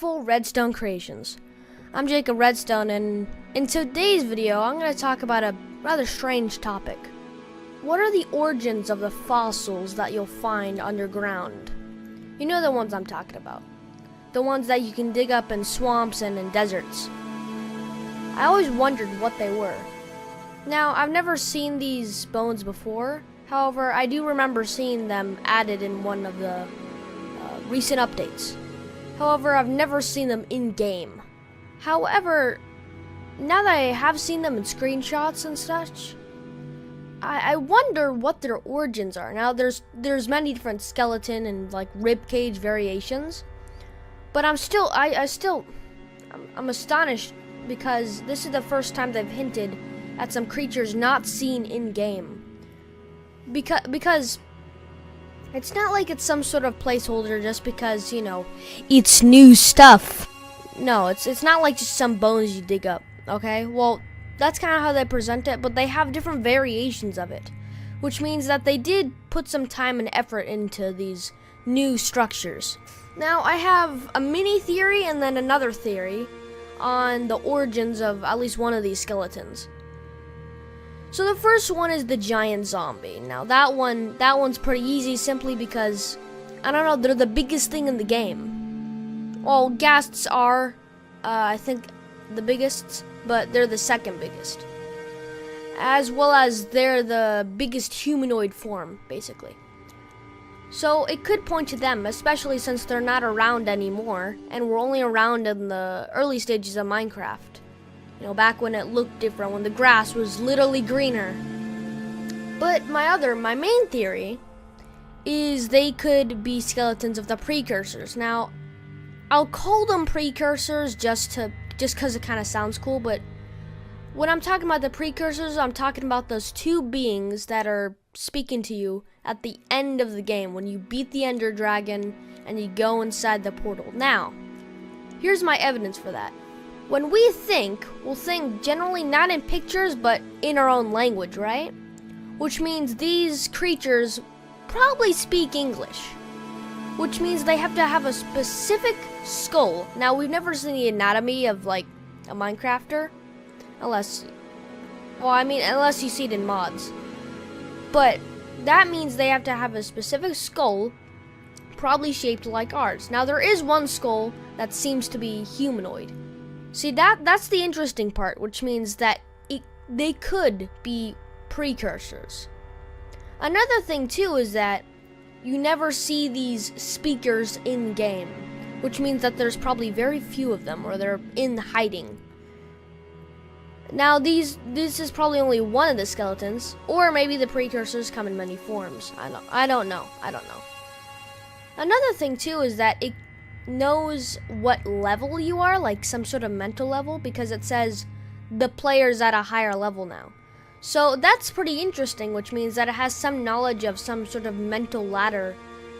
beautiful Redstone creations. I'm Jacob Redstone, and in today's video I'm going to talk about a rather strange topic. What are the origins of the fossils that you'll find underground? You know the ones I'm talking about. The ones that you can dig up in swamps and in deserts. I always wondered what they were. Now, I've never seen these bones before. However, I do remember seeing them added in one of the recent updates. However, I've never seen them in-game. However, now that I have seen them in screenshots and such, I wonder what their origins are. Now, there's many different skeleton and like rib cage variations, but I'm astonished because this is the first time they've hinted at some creatures not seen in-game. Because it's not like it's some sort of placeholder just because, you know, it's new stuff. No, it's not like just some bones you dig up, okay? Well, that's kind of how they present it, but they have different variations of it, which means that they did put some time and effort into these new structures. Now, I have a mini theory and then another theory on the origins of at least one of these skeletons. So the first one is the giant zombie. Now that one's pretty easy simply because, I don't know, they're the biggest thing in the game. Well, ghasts are, I think, the biggest, but they're the second biggest. As well as they're the biggest humanoid form, basically. So it could point to them, especially since they're not around anymore, and were only around in the early stages of Minecraft. You know, back when it looked different, when the grass was literally greener. But my main theory is they could be skeletons of the precursors. Now, I'll call them precursors just because it kind of sounds cool, but when I'm talking about the precursors, I'm talking about those two beings that are speaking to you at the end of the game when you beat the Ender Dragon and you go inside the portal. Now, here's my evidence for that. When we think, we'll think generally not in pictures, but in our own language, right? Which means these creatures probably speak English. Which means they have to have a specific skull. Now, we've never seen the anatomy of, like, a Minecrafter. Unless you see it in mods. But that means they have to have a specific skull, probably shaped like ours. Now, there is one skull that seems to be humanoid. See, that's the interesting part, which means that they could be precursors. Another thing, too, is that you never see these speakers in-game, which means that there's probably very few of them, or they're in hiding. Now, this is probably only one of the skeletons, or maybe the precursors come in many forms. I don't know. Another thing, too, is that it knows what level you are, like some sort of mental level, because it says the player's at a higher level now. So that's pretty interesting, which means that it has some knowledge of some sort of mental ladder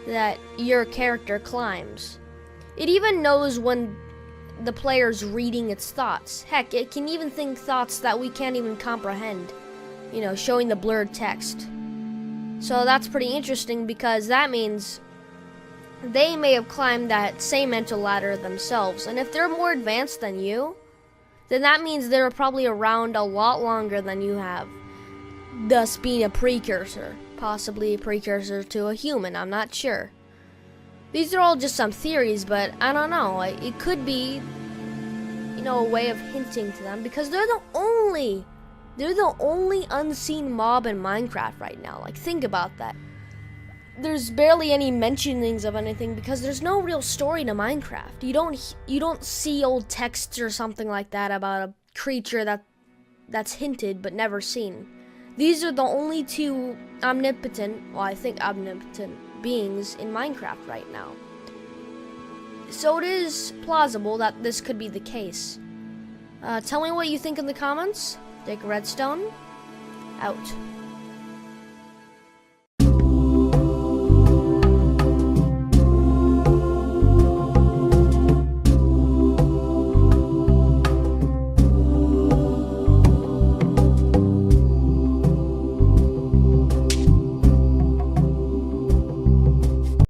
that your character climbs. It even knows when the player's reading its thoughts. Heck, it can even think thoughts that we can't even comprehend, you know, showing the blurred text. So that's pretty interesting because that means they may have climbed that same mental ladder themselves, and if they're more advanced than you, then that means they're probably around a lot longer than you have, thus being a precursor, possibly a precursor to a human. I'm not sure. These are all just some theories, but I don't know. It could be, you know, a way of hinting to them, because they're the only unseen mob in Minecraft right now. Like, think about that. There's barely any mentionings of anything because there's no real story to Minecraft. You don't see old texts or something like that about a creature that's hinted but never seen. These are the only two omnipotent beings in Minecraft right now. So it is plausible that this could be the case. Tell me what you think in the comments. Jacob Redstone, out.